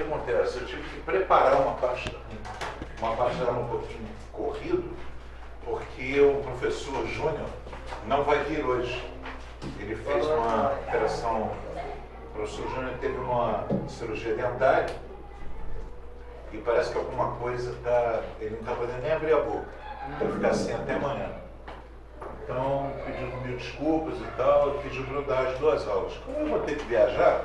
acontece? Eu tive que preparar uma parte dela um pouquinho corrido, porque o professor Júnior não vai vir hoje. Ele fez uma operação, o professor Júnior teve uma cirurgia dentária e parece que alguma coisa ele não está podendo nem abrir a boca. Vai ficar assim até amanhã. Então, pediu mil desculpas e tal, e pediu para eu dar as 2 aulas. Como eu vou ter que viajar,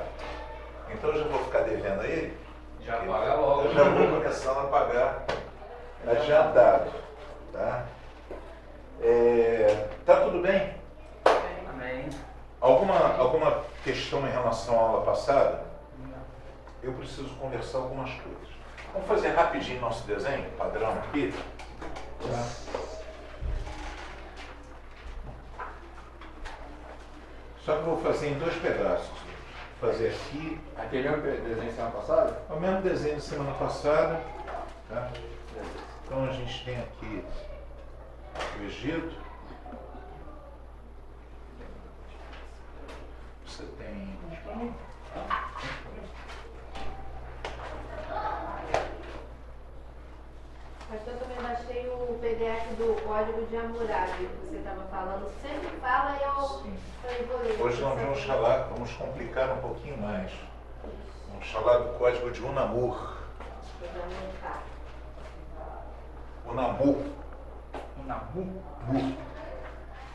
então eu já vou ficar devendo a ele. Já paga logo. Eu já vou começando a pagar adiantado. Tá? Tá tudo bem? Amém. Alguma questão em relação à aula passada? Eu preciso conversar algumas coisas. Vamos fazer rapidinho nosso desenho, padrão aqui. Tá? Só que eu vou fazer em 2 pedaços. Vou fazer aqui. Aquele mesmo desenho semana passada? É o mesmo desenho de semana passada. Tá? Então a gente tem aqui o Egito. Você tem. Pastor, eu também baixei o PDF do Código de Hammurabi que você estava falando. Sempre fala e eu falei, vou ler. Hoje nós vamos complicar um pouquinho mais. Vamos falar do Código de Unamur. Unamur. Unamur?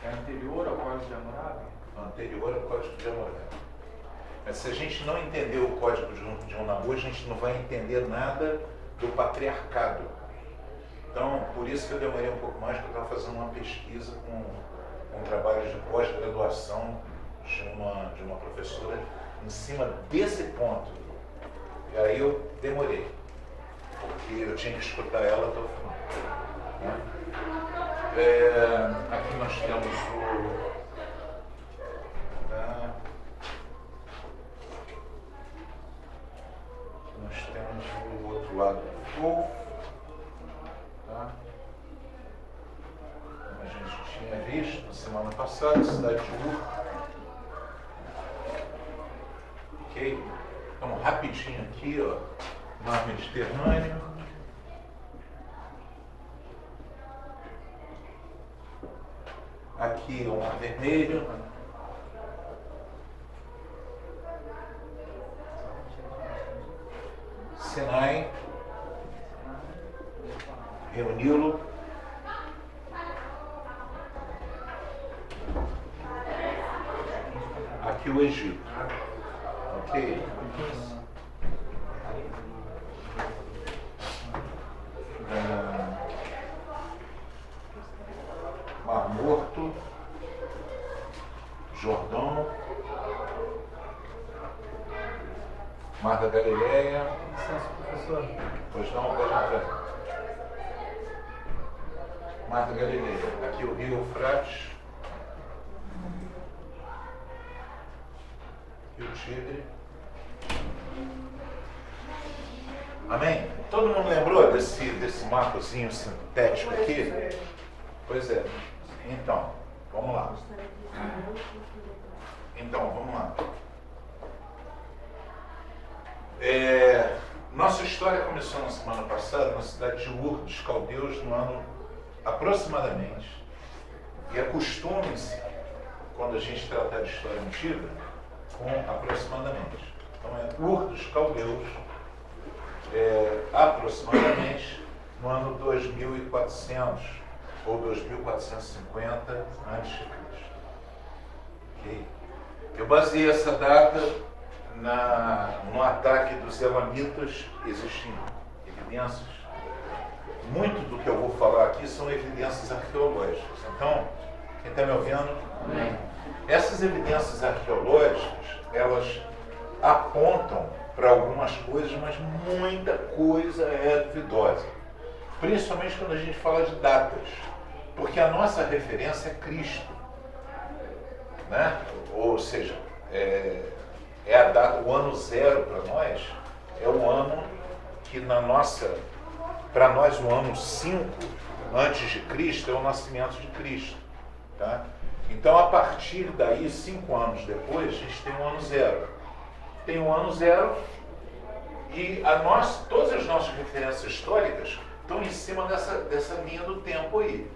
É anterior ao Código de Hammurabi? Anterior ao Código de Hammurabi. Mas se a gente não entender o Código de Unamur, a gente não vai entender nada do patriarcado. Então, por isso que eu demorei um pouco mais, porque eu estava fazendo uma pesquisa com um trabalho de pós-graduação de uma professora em cima desse ponto. E aí eu demorei, porque eu tinha que escutar ela até o final. Né? Aqui nós temos o outro lado do Golfo. Tá? Como a gente tinha visto na semana passada, cidade de Ur. Ok? Então, rapidinho aqui, ó, mar Mediterrâneo. Aqui o Mar Vermelho. Sinai. Rio Nilo. Aqui o Egito. Ok? Mar Morto. Jordão. Mar da Galileia. Licença, professor. Pois não, pode entrar. Mar da Galileia. Aqui o Rio Eufrates. Aqui o Tigre. Amém? Todo mundo lembrou desse mapazinho sintético aqui? Pois é. Então, vamos lá. Nossa história começou na semana passada na cidade de Ur dos Caldeus, no ano aproximadamente. E acostume-se, quando a gente tratar de história antiga, com aproximadamente. Então é Ur dos Caldeus, aproximadamente no ano 2400 ou 2450 a.C. Okay? Eu baseei essa data no ataque dos Elamitas. Existem evidências. Muito do que eu vou falar aqui são evidências arqueológicas. Então, quem está me ouvindo? Amém. Essas evidências arqueológicas, elas apontam para algumas coisas, mas muita coisa é duvidosa. Principalmente quando a gente fala de datas. Porque a nossa referência é Cristo. Né? Ou seja, a data, o ano 0 para nós é o ano que para nós o ano 5 antes de Cristo é o nascimento de Cristo. Tá? Então a partir daí, 5 anos depois, a gente tem o ano 0. Tem o ano 0 E todas as nossas referências históricas estão em cima dessa linha do tempo aí.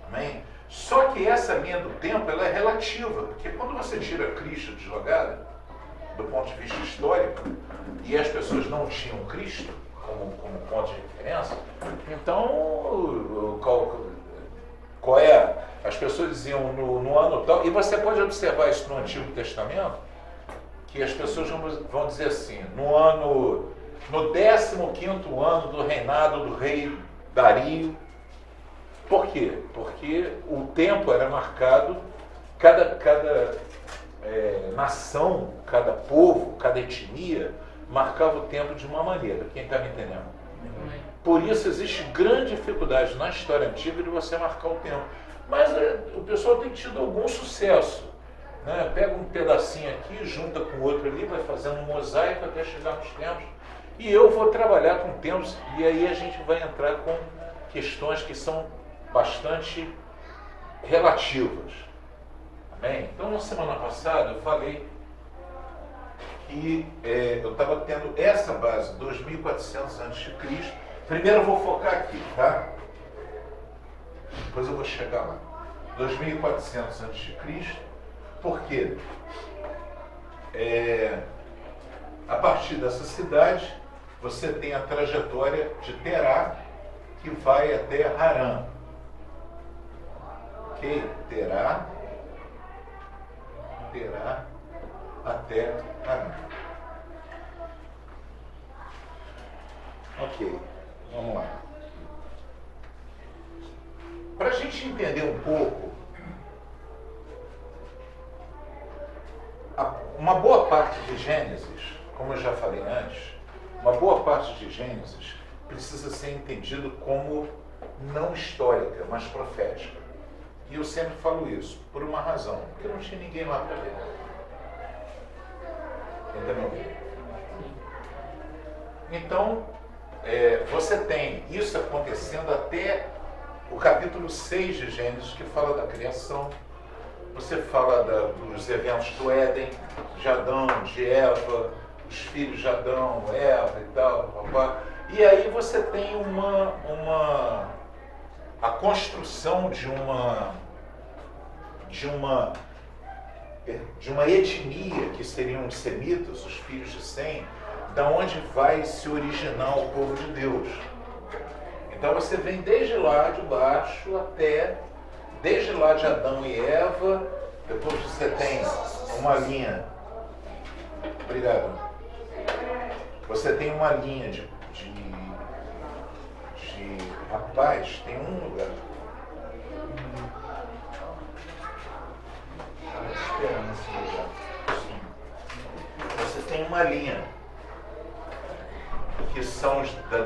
Amém? Só que essa linha do tempo ela é relativa, porque quando você tira Cristo de jogada, do ponto de vista histórico, e as pessoas não tinham Cristo como ponto de referência, então qual é? As pessoas diziam no ano tal, e você pode observar isso no Antigo Testamento, que as pessoas vão dizer assim, no 15º ano do reinado do rei Dario. Por quê? Porque o tempo era marcado, cada nação, cada povo, cada etnia, marcava o tempo de uma maneira. Quem está me entendendo? Por isso existe grande dificuldade na história antiga de você marcar o tempo. Mas o pessoal tem tido algum sucesso. Né? Pega um pedacinho aqui, junta com o outro ali, vai fazendo um mosaico até chegar nos tempos. E eu vou trabalhar com tempos, e aí a gente vai entrar com questões que são bastante relativas. Amém? Então, na semana passada, eu falei que eu estava tendo essa base, 2400 a.C. Primeiro eu vou focar aqui, tá? Depois eu vou chegar lá. 2400 a.C. Por quê? A partir dessa cidade, você tem a trajetória de Terá, que vai até Harã. Ok? Terá até Harã. Ok, vamos lá. Para a gente entender um pouco, uma boa parte de Gênesis, como eu já falei antes, uma boa parte de Gênesis precisa ser entendido como não histórica, mas profética. E eu sempre falo isso, por uma razão, porque não tinha ninguém lá para ver. Entendeu? Então, você tem isso acontecendo até o capítulo 6 de Gênesis, que fala da criação. Você fala dos eventos do Éden, de Adão, de Eva, os filhos de Adão, Eva e tal, papá. E aí você tem a construção de uma etnia, que seriam os semitas, os filhos de Sem, da onde vai se originar o povo de Deus. Então você vem desde lá de baixo desde lá de Adão e Eva, depois você tem uma linha. Obrigado. Você tem uma linha de rapaz, tem um lugar. Você tem uma linha que são da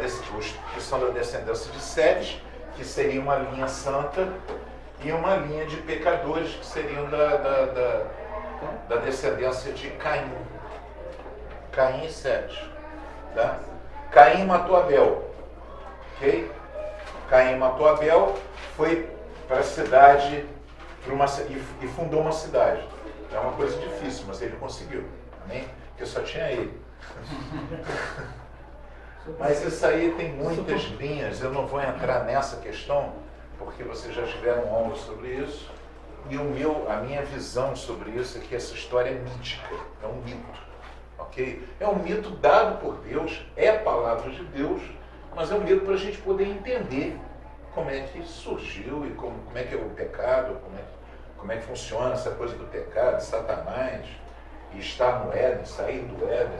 descendência de Sete, que seria uma linha santa, e uma linha de pecadores, que seriam da descendência de Caim. Caim e Sete. Tá? Caim matou Abel. Ok? Caim matou Abel, foi para a cidade e fundou uma cidade. É uma coisa difícil, mas ele conseguiu. Amém? Porque só tinha ele. Mas isso aí tem muitas linhas, eu não vou entrar nessa questão, porque vocês já tiveram aula sobre isso. E a minha visão sobre isso é que essa história é mítica, é um mito. Ok? É um mito dado por Deus, é a palavra de Deus, mas é um mito para a gente poder entender como é que surgiu e como é que é o pecado, como é que funciona essa coisa do pecado, de Satanás, e estar no Éden, sair do Éden.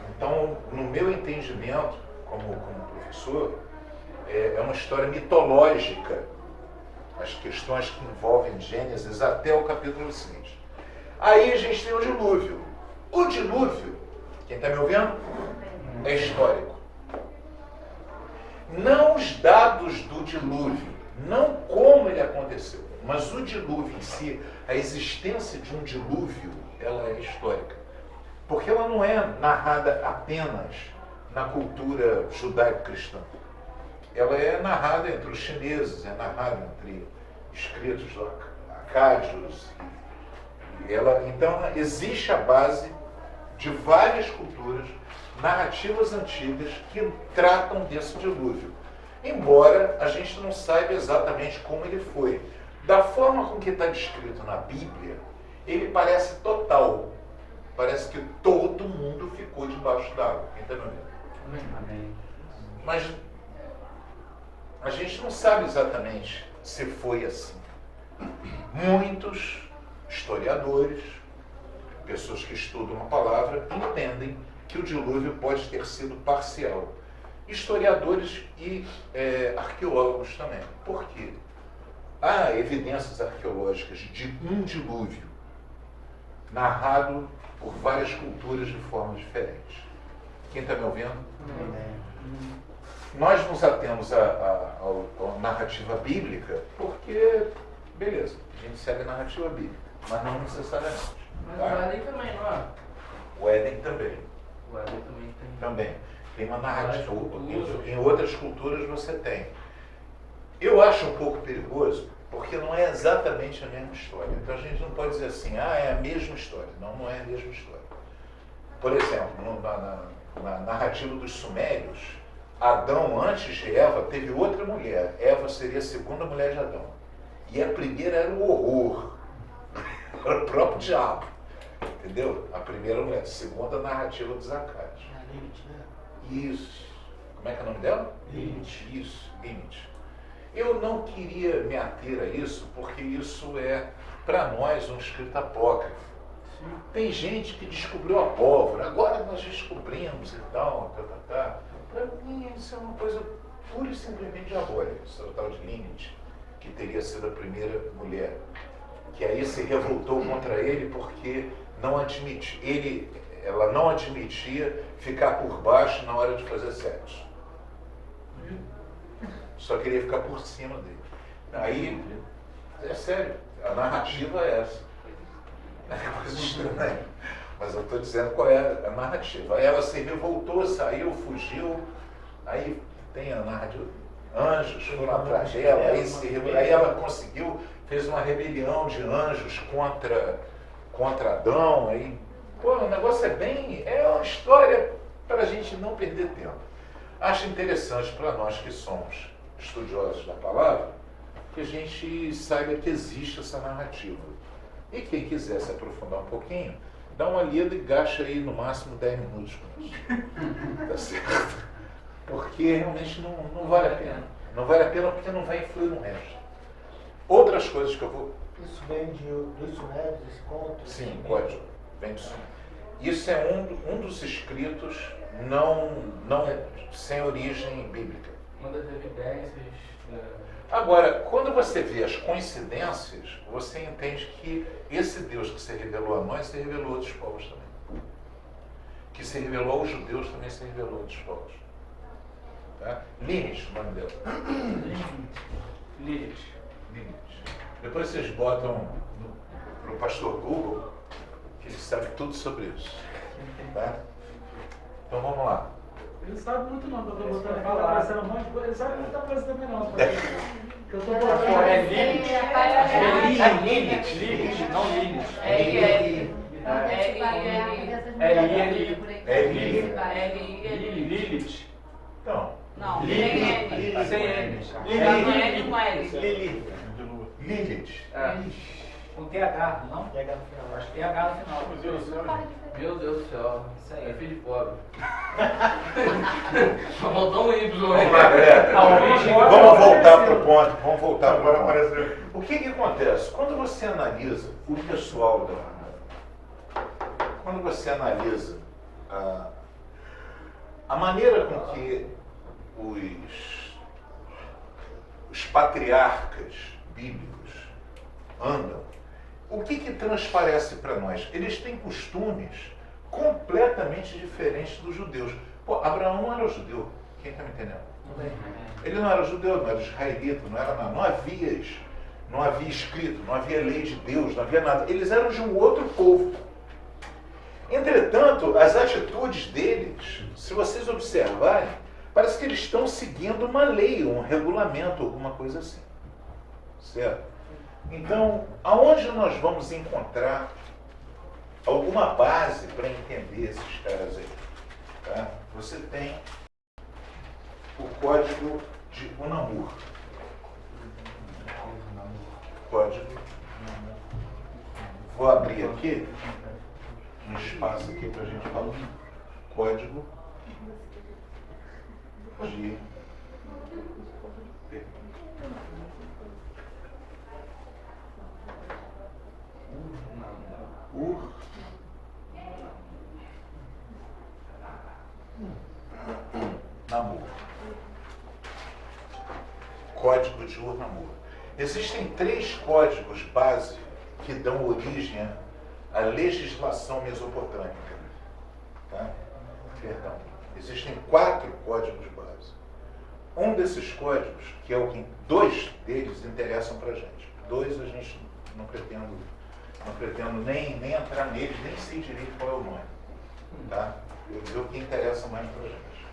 Então, no meu entendimento, como professor, é uma história mitológica, as questões que envolvem Gênesis até o capítulo 6. Aí a gente tem o dilúvio. O dilúvio, quem está me ouvindo? É histórico. Não os dados do dilúvio, não como ele aconteceu, mas o dilúvio em si, a existência de um dilúvio, ela é histórica. Porque ela não é narrada apenas na cultura judaico-cristã. Ela é narrada entre os chineses, é narrada entre escritos acádios. Então, existe a base de várias culturas, narrativas antigas que tratam desse dilúvio. Embora a gente não saiba exatamente como ele foi. Da forma com que está descrito na Bíblia, ele parece total. Parece que todo mundo ficou debaixo d'água. Quem está me ouvindo? Amém. Mas a gente não sabe exatamente se foi assim. Muitos historiadores, pessoas que estudam a palavra, entendem que o dilúvio pode ter sido parcial. Historiadores e arqueólogos também. Por quê? Há evidências arqueológicas de um dilúvio narrado por várias culturas de formas diferentes. Quem está me ouvindo? Nós nos atemos à narrativa bíblica porque, beleza, a gente segue a narrativa bíblica, mas não necessariamente. Mas Tá? o Éden também, não é? O Éden também. O Éden também tem. Também. Tem uma narrativa. Várias culturas. Em outras culturas você tem. Eu acho um pouco perigoso, porque não é exatamente a mesma história. Então a gente não pode dizer assim, é a mesma história. Não, não é a mesma história. Por exemplo, na narrativa dos Sumérios, Adão, antes de Eva, teve outra mulher. Eva seria a segunda mulher de Adão. E a primeira era o horror. Era o próprio diabo. Entendeu? A primeira mulher. A segunda, narrativa dos Zacarias. Lilith, né? Isso. Como é que é o nome dela? Lilith. Isso, Lilith. Eu não queria me ater a isso, porque isso é, para nós, um escrito apócrifo. Tem gente que descobriu a pólvora, agora nós descobrimos e tal, Para mim, isso é uma coisa pura e simplesmente diabólica. Isso é o tal de Lilith, que teria sido a primeira mulher, que aí se revoltou contra ele porque ela não admitia ficar por baixo na hora de fazer sexo. Só queria ficar por cima dele. Aí, é sério, a narrativa é essa. É coisa estranha. Mas eu estou dizendo qual é a narrativa. Aí ela se revoltou, saiu, fugiu. Aí tem a narrativa. Anjos foram atrás dela, aí ela conseguiu, fez uma rebelião de anjos contra Adão. Aí, pô, o negócio é uma história para a gente não perder tempo. Acho interessante para nós que somos estudiosos da palavra, que a gente saiba que existe essa narrativa. E quem quiser se aprofundar um pouquinho, dá uma lida e gasta aí no máximo 10 minutos com isso. Tá certo? Porque realmente não vale a pena. Não vale a pena porque não vai influir no resto. Outras coisas que eu vou... Isso vem dos Sumérios, esse conto? Sim, pode. Vem do Sumérios. Isso é um dos escritos não sem origem bíblica. Uma das evidências. Agora, quando você vê as coincidências, você entende que esse Deus que se revelou a nós se revelou a outros povos também. Que se revelou aos judeus também se revelou a outros povos. Tá? Lilith, o nome dela. Lilith. Lilith. Depois vocês botam pro pastor Google, que ele sabe tudo sobre isso. Tá? Então vamos lá. Ele sabe muito não, que eu tô botando aqui, tá aparecendo um monte de coisa. Ele sabe muita coisa também não. Que eu tô botando. É Lilith. É Lilith. Lilith, não Lilith. Lilith. Então, Não, Lilith. Sem N. N com L. Lilith. Com TH, não? TH no final. Acho que TH no final. Meu Deus do céu. Isso aí é filho de pobre. Só faltou um Y. Vamos lá, galera. Vamos voltar para o ponto. Vamos voltar para o ponto. O que acontece? Quando você analisa o pessoal quando você analisa a maneira com que os patriarcas bíblicos andam, o que transparece para nós? Eles têm costumes completamente diferentes dos judeus. Pô, Abraão não era judeu. Quem está me entendendo? Ele não era judeu, não era israelita, não havia escrito, não havia lei de Deus, não havia nada. Eles eram de um outro povo. Entretanto, as atitudes deles, se vocês observarem, parece que eles estão seguindo uma lei, um regulamento, alguma coisa assim. Certo? Então, aonde nós vamos encontrar alguma base para entender esses caras aí. Tá? Você tem o código de UNAMUR. Código. Vou abrir aqui um espaço aqui para a gente falar. Código de UNAMUR. Código de UNAMUR. Existem 3 códigos base que dão origem à legislação mesopotâmica. Tá? Perdão. Existem 4 códigos base. Um desses códigos, que é o que 2 deles interessam para a gente. 2 a gente não pretendo nem entrar neles, nem sei direito qual é o nome. Tá? Eu digo o que interessa mais para a gente.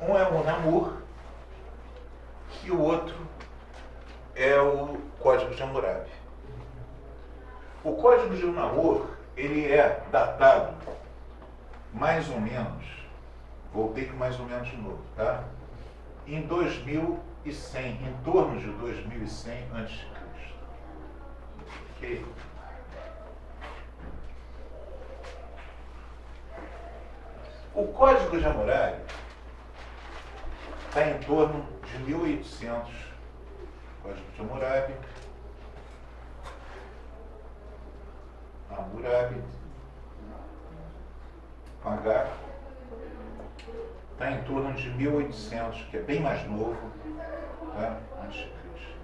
Um é o UNAMUR e o outro é o Código de Hammurabi. O Código de UNAMUR, ele é datado mais ou menos, voltei com mais ou menos de novo, tá? Em 2100, em torno de 2100 a.C. Ok? O Código de Hammurabi está em torno de 1800. Código de Hammurabi. Hammurabi. H. Está em torno de 1800, que é bem mais novo, tá? Antes de Cristo.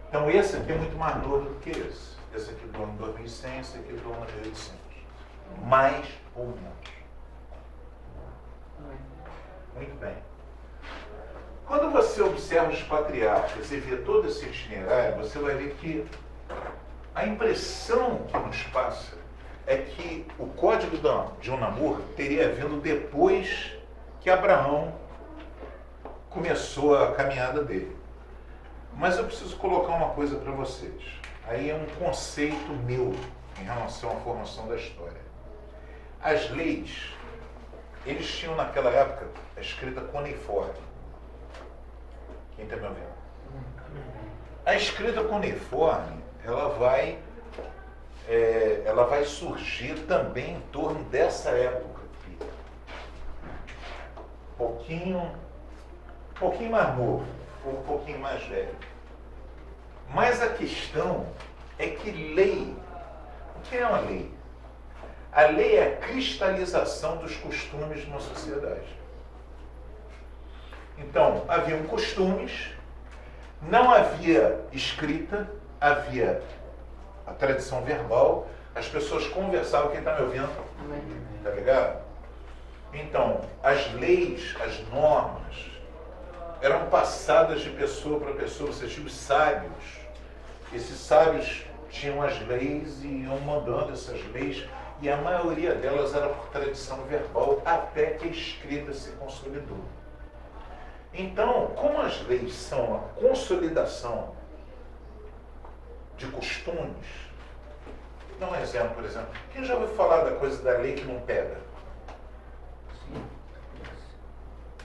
Então esse aqui é muito mais novo do que esse. Esse aqui do ano 2100, esse aqui do ano 1800. Mais ou menos. Muito bem. Quando você observa os patriarcas e vê todo esse itinerário, você vai ver que a impressão que nos passa é que o código de UNAMUR teria vindo depois que Abraão começou a caminhada dele. Mas eu preciso colocar uma coisa para vocês. Aí é um conceito meu em relação à formação da história. As leis, eles tinham naquela época a escrita cuneiforme. Quem está me ouvindo? A escrita cuneiforme, ela vai surgir também em torno dessa época aqui. Um pouquinho mais novo, ou um pouquinho mais velho. Mas a questão é que lei, o que é uma lei? A lei é a cristalização dos costumes de uma sociedade. Então, haviam costumes, não havia escrita, havia a tradição verbal, as pessoas conversavam. Quem está me ouvindo? Tá ligado? Então, as leis, as normas, eram passadas de pessoa para pessoa. Você tinha os sábios. Esses sábios tinham as leis e iam mandando essas leis, e a maioria delas era por tradição verbal, até que a escrita se consolidou. Então, como as leis são a consolidação de costumes, vou dar um exemplo, por exemplo. Quem já ouviu falar da coisa da lei que não pega?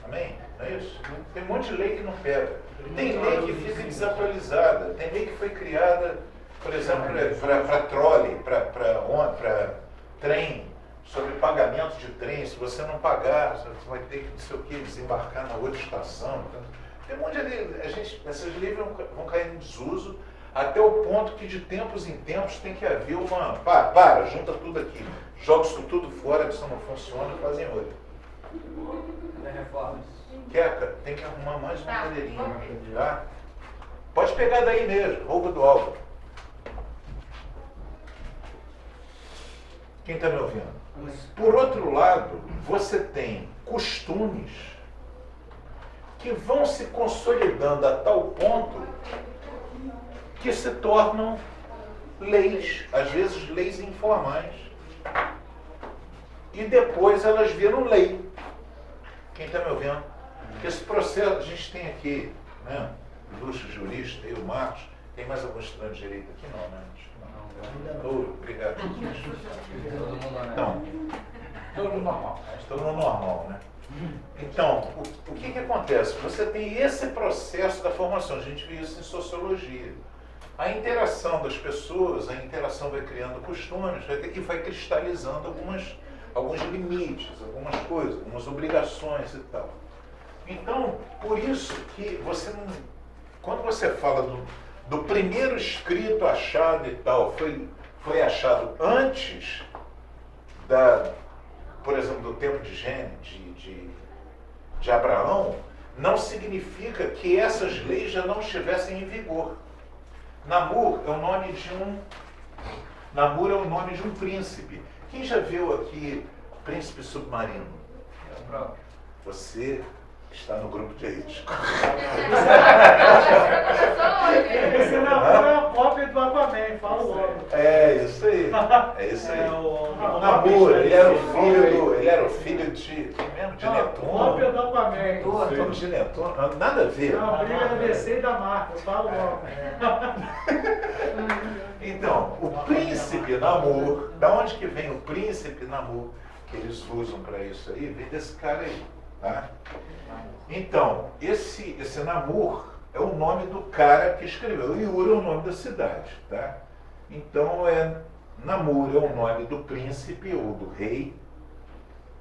Amém? Não é isso? Tem um monte de lei que não pega. Tem lei que fica desatualizada. Tem lei que foi criada, por exemplo, para trole, para trem, sobre pagamento de trem. Se você não pagar, você vai ter que, não sei o que, desembarcar na outra estação. Então, tem um monte de lei. Essas leis vão cair em desuso, até o ponto que de tempos em tempos tem que haver uma... junta tudo aqui. Joga isso tudo fora, que isso não funciona, fazem outra. Reformas. Queca, tem que arrumar mais uma cadeirinha. Tá? Pode pegar daí mesmo, rouba do Álvaro. Quem está me ouvindo? Por outro lado, você tem costumes que vão se consolidando a tal ponto que se tornam leis, às vezes leis informais. E depois elas viram lei. Quem está me ouvindo? Esse processo, a gente tem aqui, né, o ilustre jurista, eu, o Marcos, Tem mais algum estudante de direito aqui? Não, né? Acho que Ainda não. não. Oh, obrigado. Todo mundo honesto. Então, Todo mundo normal. estou no normal, né? Então, o que acontece? Você tem esse processo da formação, a gente vê isso em sociologia. A interação das pessoas, a interação vai criando costumes e vai cristalizando alguns limites, algumas coisas, algumas obrigações e tal. Então, por isso que você não... Quando você fala do primeiro escrito achado e tal, foi achado antes por exemplo, do tempo de Gênesis, de Abraão, não significa que essas leis já não estivessem em vigor. Namur é o nome de um príncipe. Quem já viu aqui Príncipe Submarino? Você está no grupo de risco. Esse namoro é a cópia do Aquaman, fala logo. É isso aí. É isso aí. Namur, ele era o filho de quem mesmo? De Netuno. Cópia do Aquaman. Filho de Netuno. Nada a ver. É uma briga da DC e da Marvel, fala logo. Então, o príncipe Namur, da onde que vem o príncipe Namur, que eles usam para isso aí, vem desse cara aí, tá? Então, esse Namur é o nome do cara que escreveu, e Ur é o nome da cidade, tá? Então, Namur é o nome do príncipe ou do rei,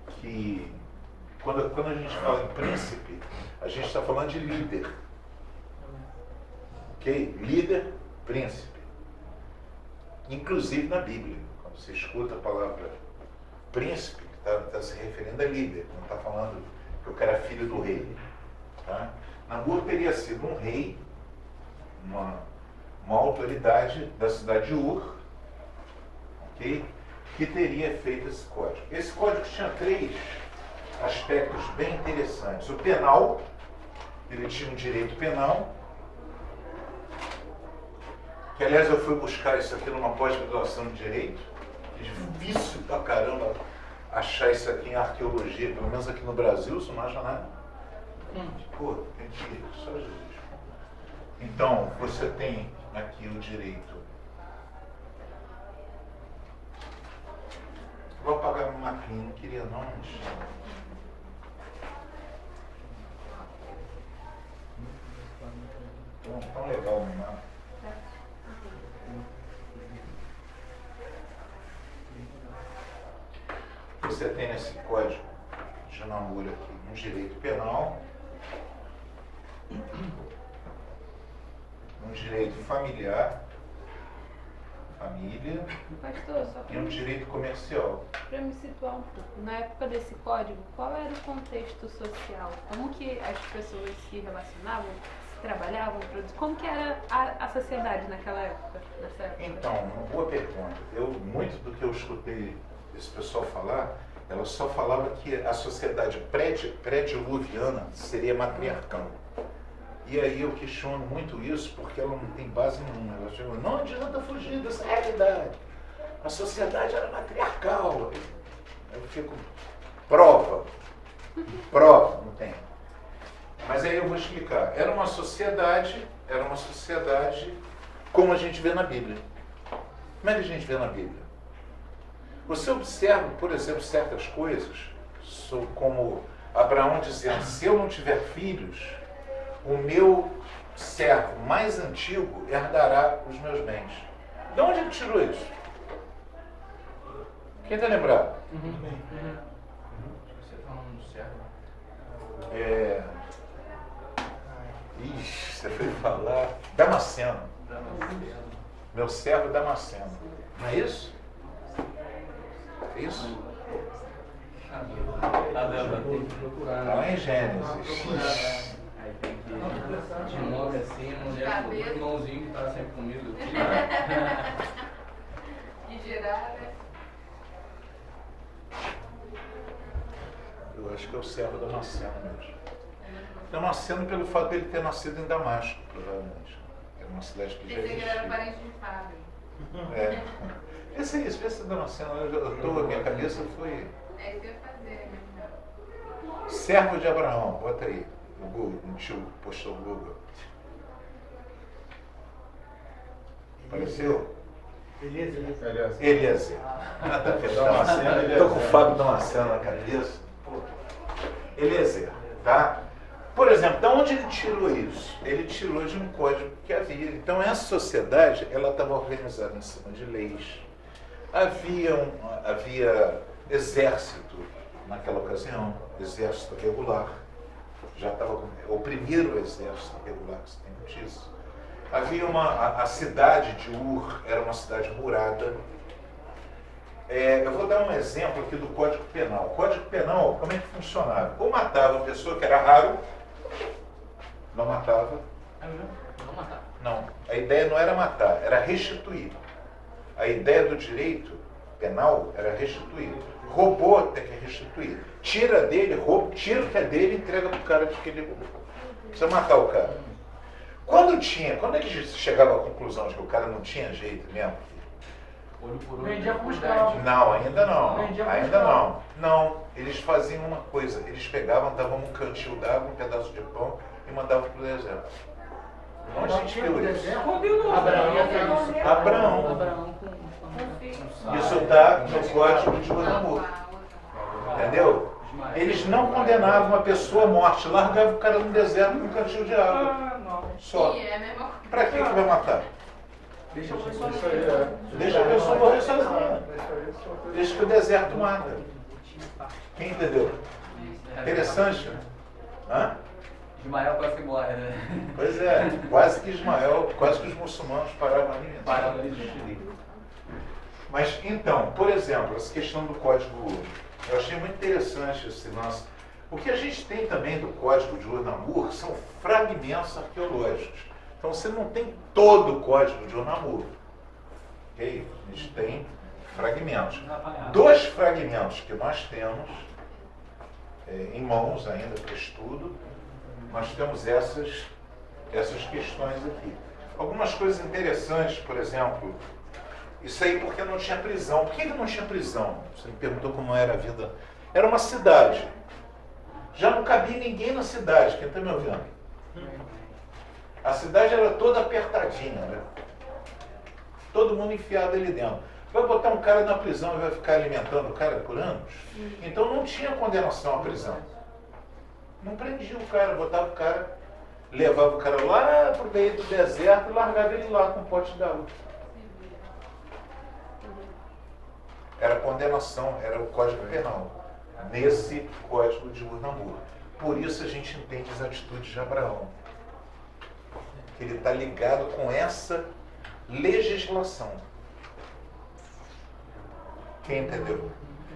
que quando a gente fala em príncipe, a gente está falando de líder, ok? Líder, príncipe. Inclusive na Bíblia, quando você escuta a palavra príncipe, está se referindo a líder, não está falando que o cara é filho do rei. Tá? Namur teria sido um rei, uma autoridade da cidade de Ur, okay? Que teria feito esse código. Esse código tinha 3 aspectos bem interessantes. O penal, ele tinha um direito penal, que aliás eu fui buscar isso aqui numa pós-graduação de Direito, é difícil pra caramba achar isso aqui em arqueologia, pelo menos aqui no Brasil, isso não acha nada. Pô, tem que ir, só Jesus. Então, você tem aqui o direito. Vou apagar meu mapinha, não queria não, mas... Tão legal o mapa. Você tem nesse código de Namur aqui um direito penal, um direito familiar, família, Pastor, só e um direito comercial. para me situar um pouco, na época desse código, qual era o contexto social? Como que as pessoas se relacionavam, se trabalhavam, produziam? Como que era a sociedade naquela época? Nessa época? Então, uma boa pergunta. Muito do que eu escutei esse pessoal falar, ela só falava que a sociedade pré-diluviana seria matriarcal. E aí eu questiono muito isso porque ela não tem base nenhuma. Ela chama, não adianta fugir dessa realidade. A sociedade era matriarcal. Eu fico, prova, não tem. Mas aí eu vou explicar. Era uma sociedade como a gente vê na Bíblia. Como é que a gente vê na Bíblia? Você observa, por exemplo, certas coisas, como Abraão dizendo, se eu não tiver filhos, o meu servo mais antigo herdará os meus bens. De onde ele tirou isso? Quem está lembrado? Você falando do servo. Ixi, você foi falar. Damasceno. Meu servo Damasceno. Não é isso? É isso? Tem que procurar, Está lá né? em Gênesis. Aí tem que... De nome assim, a mulher, o irmãozinho que tá sempre comigo. E gerar, né? Eu acho que é o servo Damasceno mesmo. Damasceno pelo fato de ele ter nascido em Damasco, provavelmente. Era uma cidade que já Pensei que ele era existia. parente de Fábio. Esse aí, esse Damasceno, a minha cabeça foi É isso que eu ia fazer, né? servo de Abraão, bota aí, no Google, no tio postou o Google. Apareceu? Beleza. Eliezer. Estou com o Fábio Damasceno na cabeça. Eliezer, tá? Por exemplo, de onde ele tirou isso? Ele tirou de um código que havia. Então, essa sociedade, ela estava organizada em cima de leis. Havia exército naquela ocasião, exército regular. Já estava o primeiro exército regular que se tem notícia. Havia a cidade de Ur, era uma cidade murada. Eu vou dar um exemplo aqui do Código Penal. O Código Penal, como é que funcionava? Ou matava a pessoa, que era raro, não matava. Não matar. Não, a ideia não era matar, era restituir. A ideia do direito penal era restituir. Roubou, tem que restituir. Tira dele, tira o que é dele e entrega para o cara de que ele roubou. Precisa matar o cara. Quando ele chegava à conclusão de que o cara não tinha jeito mesmo, Olho por olho. Vendia como por escravo. dente. não, ainda não. Vendia como Ainda escravo. não. Não, eles faziam uma coisa. Eles pegavam, davam um cantil d'água, um pedaço de pão e mandavam para o deserto. Onde a gente viu isso? Abraão ia fazer isso. Abraão. Abraão com Isso está no Código de Ur-Namur. Entendeu? Eles não condenavam a pessoa à morte, largavam o cara no deserto com um cantil de água. Ah, não. Só. E é a mesma coisa. Pra que vai matar? Deixa a pessoa Deixa a pessoa morrer sozinha. Deixa que o deserto mata. Quem entendeu? Interessante, né? Hã? Ismael quase que morre, né? Pois é, quase que os muçulmanos paravam ali mesmo. Paravam ali. Mas então, por exemplo, essa questão do Código Ur, eu achei muito interessante esse lance. O que a gente tem também do Código de Ur-Namur são fragmentos arqueológicos. Então você não tem todo o Código de Ur-Namur. Ok? A gente tem fragmentos. Dois fragmentos que nós temos em mãos ainda para estudo, nós temos essas questões aqui. Algumas coisas interessantes, por exemplo, isso aí porque não tinha prisão. Por que não tinha prisão? Você me perguntou como era a vida. Era uma cidade. Já não cabia ninguém na cidade. Quem está me ouvindo? A cidade era toda apertadinha, né? Todo mundo enfiado ali dentro. Vai botar um cara na prisão e vai ficar alimentando o cara por anos? Então não tinha condenação à prisão. Não prendia o cara, botava o cara, levava o cara lá pro meio do deserto e largava ele lá com um pote d'água. Era condenação, era o Código Penal, nesse Código de Ur-Namur. Por isso a gente entende as atitudes de Abraão. Que ele está ligado com essa legislação. Quem entendeu?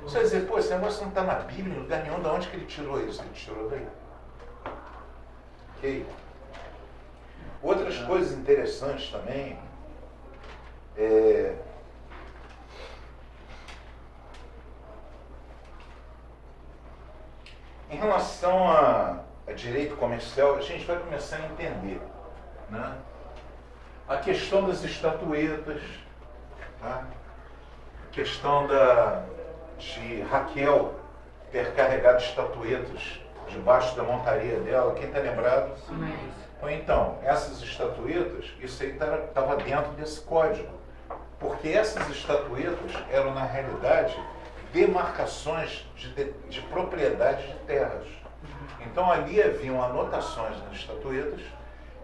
Você vai dizer, pô, esse negócio não está na Bíblia, em lugar nenhum, de onde que ele tirou isso? Ele tirou daí. Ok? Outras coisas interessantes também, em relação a direito comercial, a gente vai começar a entender, né? A questão das estatuetas, tá? A questão de Raquel ter carregado estatuetas debaixo da montaria dela. Quem está lembrado? Ou então, essas estatuetas, isso aí estava dentro desse código. Porque essas estatuetas eram, na realidade, demarcações de propriedade de terras. Então ali haviam anotações nas estatuetas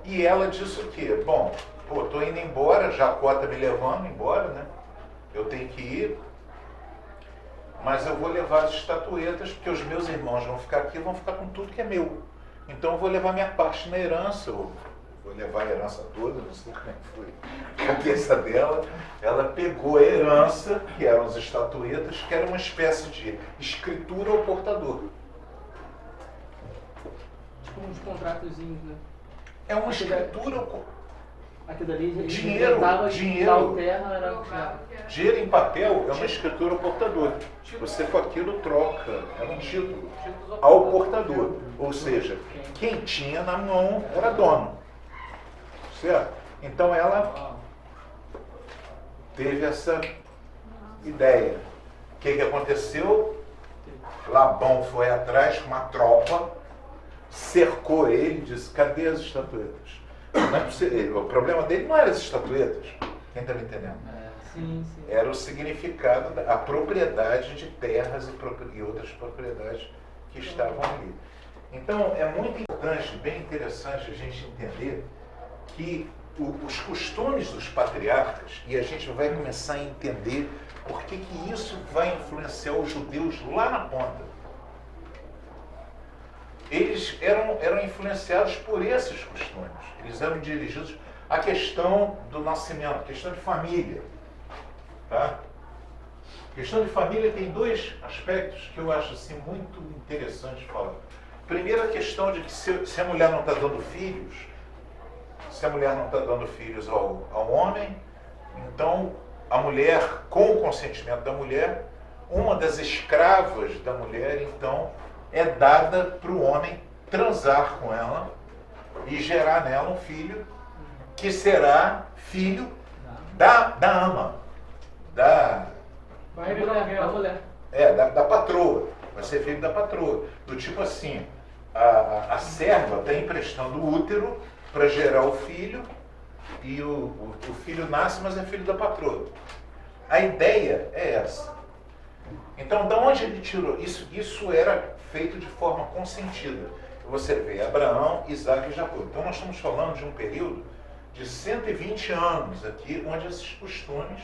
e ela disse o quê? Bom, pô, estou indo embora, Jacó está me levando embora, né? Eu tenho que ir, mas eu vou levar as estatuetas porque os meus irmãos vão ficar aqui e vão ficar com tudo que é meu. Então eu vou levar minha parte na herança, ou vou levar a herança toda, não sei como é que foi a cabeça dela. Ela pegou a herança, que eram as estatuetas, que era uma espécie de escritura ao portador. Tipo uns contratozinhos, né? É uma escritura. Aquilo dali, Dinheiro. tal terra era... Dinheiro em papel é uma escritura ao portador. Você com aquilo troca, é um título ao portador. Ou seja, quem tinha na mão era dono. Certo? Então ela teve essa ideia. O que aconteceu? Labão foi atrás com uma tropa, cercou ele e disse, cadê as estatuetas? Não é possível. O problema dele não eram as estatuetas. Quem está me entendendo? Sim, sim. Era o significado, a propriedade de terras e outras propriedades que estavam ali. Então, é muito importante, bem interessante a gente entender que os costumes dos patriarcas, e a gente vai começar a entender por que isso vai influenciar os judeus lá na ponta. Eles eram influenciados por esses costumes. Eles eram dirigidos à questão do nascimento, à questão de família. Tá? A questão de família tem dois aspectos que eu acho assim, muito interessante falar. Primeiro, a questão de que se a mulher não está dando filhos, se a mulher não está dando filhos ao homem, então a mulher, com o consentimento da mulher, uma das escravas da mulher, então, é dada para o homem transar com ela e gerar nela um filho que será filho da ama, da patroa. Vai ser filho da patroa. Do tipo assim, a serva está emprestando o útero para gerar o filho e o filho nasce, mas é filho da patroa. A ideia é essa. Então, de onde ele tirou? Isso era feito de forma consentida. Você vê Abraão, Isaac e Jacó. Então, nós estamos falando de um período de 120 anos aqui, onde esses costumes,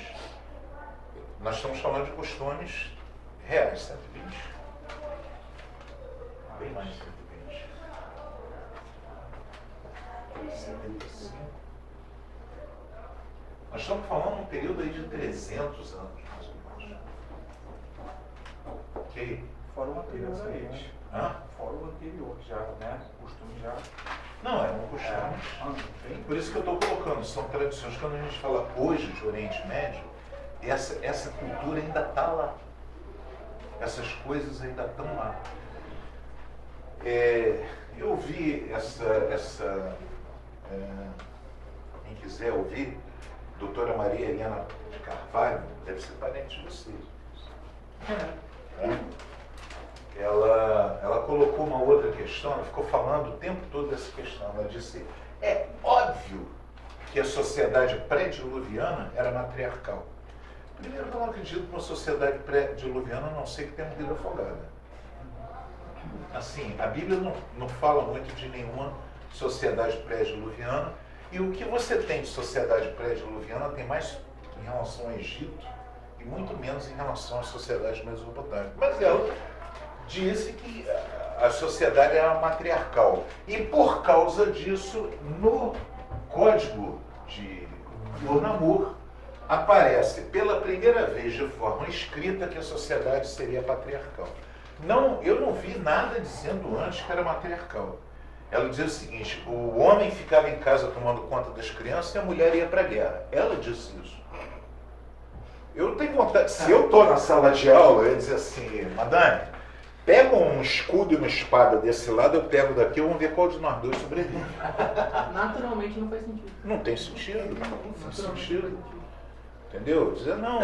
nós estamos falando de costumes reais, 120. Bem mais de 120. 75. Nós estamos falando de um período aí de 300 anos, mais ou menos. Ok? Fora o anterior a eles. Hã? Fora o anterior, já, né? O costume já. Não, é um costume. Por isso que eu estou colocando, são tradições. Quando a gente fala hoje de Oriente Médio, essa cultura ainda está lá. Essas coisas ainda estão lá. Eu vi quem quiser ouvir, doutora Maria Helena de Carvalho, deve ser parente de vocês. Ela colocou uma outra questão, ela ficou falando o tempo todo dessa questão. Ela disse, é óbvio que a sociedade pré-diluviana era matriarcal. Primeiro, eu não acredito que uma sociedade pré-diluviana, a não ser que tenha morrido afogada. Assim, a Bíblia não fala muito de nenhuma sociedade pré-diluviana, e o que você tem de sociedade pré-diluviana tem mais em relação ao Egito e muito menos em relação às sociedades mesopotâmicas. Mas ela disse que a sociedade era matriarcal. E por causa disso, no Código de Ur-Namur, aparece pela primeira vez de forma escrita que a sociedade seria patriarcal. Eu não vi nada dizendo antes que era matriarcal. Ela dizia o seguinte, o homem ficava em casa tomando conta das crianças e a mulher ia para a guerra. Ela disse isso. Eu tenho vontade, se eu estou na sala de aula, eu ia dizer assim, madame, pega um escudo e uma espada desse lado, eu pego daqui, vamos ver qual de nós dois sobrevive. Naturalmente não faz sentido. Não tem sentido. Não tem sentido. Entendeu? Dizer, não,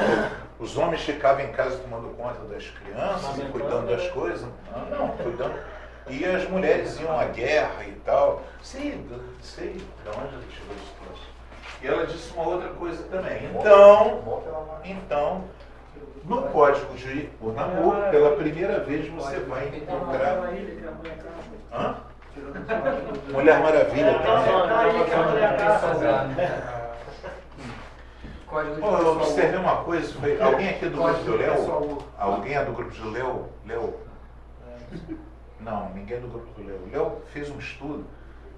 os homens ficavam em casa tomando conta das crianças e cuidando das coisas. Não, cuidando. E as mulheres iam à guerra e tal. Sei de onde ela tirou isso tudo. E ela disse uma outra coisa também. Então, no Código de Ur-Namur, pela primeira vez você vai encontrar... Hã? Mulher Maravilha também. Eu observei uma coisa, alguém aqui do grupo do Léo? Alguém é do grupo do Léo? Não, ninguém é do grupo do Léo. O Léo fez um estudo,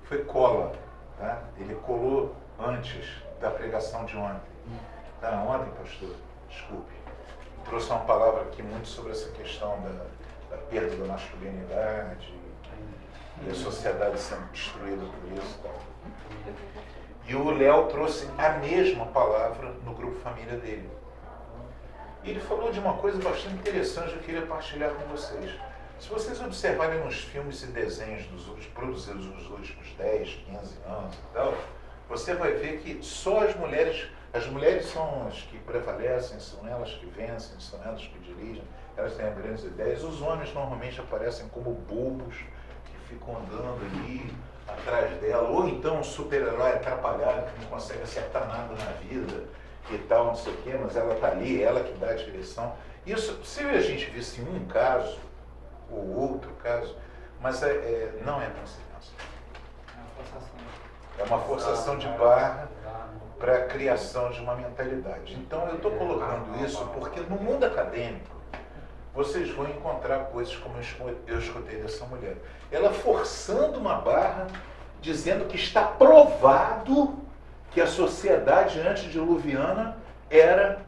foi cola, tá? Ele colou antes da pregação de ontem. Tá? Ontem, pastor, desculpe. Trouxe uma palavra aqui muito sobre essa questão da perda da masculinidade e a sociedade sendo destruída por isso. Tá? E o Léo trouxe a mesma palavra no grupo família dele. E ele falou de uma coisa bastante interessante que eu queria partilhar com vocês. Se vocês observarem nos filmes e desenhos produzidos nos últimos 10, 15 anos e tal, você vai ver que só as mulheres são as que prevalecem, são elas que vencem, são elas que dirigem, elas têm grandes ideias. Os homens normalmente aparecem como bobos que ficam andando ali atrás dela, ou então um super-herói atrapalhado que não consegue acertar nada na vida e tal, não sei o quê, mas ela está ali, ela que dá a direção. Isso, se a gente visse um caso, ou outro caso, mas não é consequência. É uma forçação de barra para a criação de uma mentalidade. Então eu estou colocando isso porque no mundo acadêmico vocês vão encontrar coisas como eu escutei dessa mulher. Ela forçando uma barra, dizendo que está provado que a sociedade antediluviana era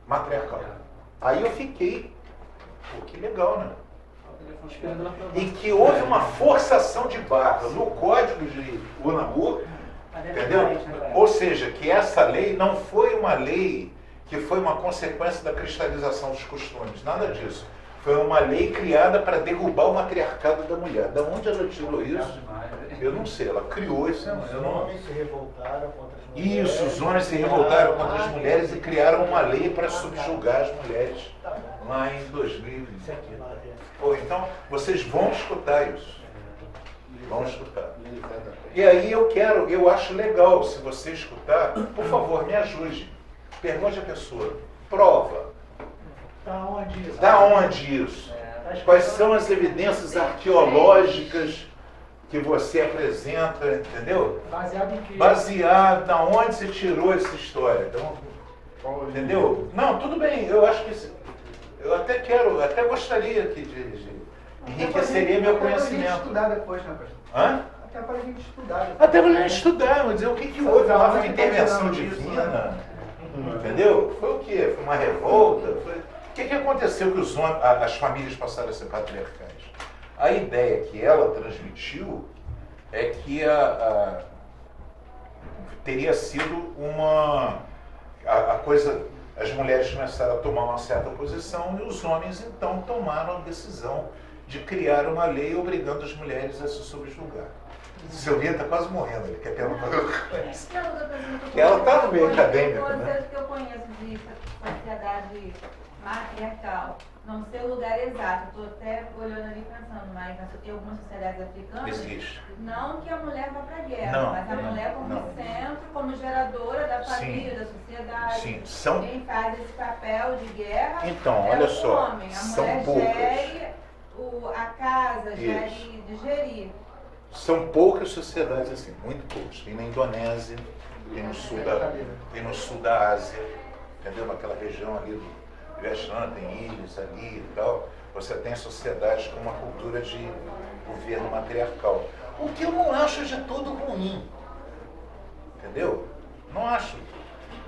matriarcal. Aí eu fiquei, pô, que legal, né? E que houve uma forçação de barra no código de Unamur, entendeu? Ou seja, que essa lei não foi uma lei que foi uma consequência da cristalização dos costumes, nada disso. Foi uma lei criada para derrubar o matriarcado da mulher. Da onde ela tirou isso? Eu não sei, ela criou isso. Os homens se revoltaram contra as mulheres. Isso, os homens se revoltaram contra as mulheres e criaram uma lei para subjugar as mulheres lá em 2020. Pô, então, vocês vão escutar isso. Vão escutar. E aí eu acho legal, se você escutar, por favor, me ajude. Pergunte à pessoa. Prova. Da onde isso? Da onde isso? Quais são as evidências arqueológicas que você apresenta, entendeu? Baseado em quê? Baseado, da onde você tirou essa história. Então, entendeu? Não, tudo bem, eu acho que eu até gostaria que de enriqueceria meu conhecimento. Até para a gente estudar depois, né, pastor? Hã? Até para a gente estudar depois. Até para a gente estudar, mas dizer o que houve lá, foi uma intervenção divina. Entendeu? Foi o quê? Foi uma revolta? O que aconteceu que as famílias passaram a ser patriarcais? A ideia que ela transmitiu é que teria sido a coisa, as mulheres começaram a tomar uma certa posição e os homens então tomaram a decisão de criar uma lei obrigando as mulheres a se subjugar. Silvia está quase morrendo, ele quer perguntar alguma coisa. Que ela está no meio acadêmico, né? Coisas que eu conheço de sociedade matriarcal, não sei o lugar exato, estou até olhando ali pensando, mas em algumas sociedades africanas, Existe. não que a mulher vá para a guerra, Não, mas a mulher como não. centro, como geradora da família, Sim. da sociedade. Sim, são. Quem faz esse papel de guerra Então, é olha o só, homem. A são mulher poucas. gere a casa, Isso. gere de gerir. São poucas sociedades assim, muito poucas. Tem na Indonésia, tem no sul da Ásia, entendeu? Naquela região ali do Vietnã, tem ilhas ali e tal. Você tem sociedades com uma cultura de governo matriarcal. O que eu não acho de tudo ruim. Entendeu? Não acho.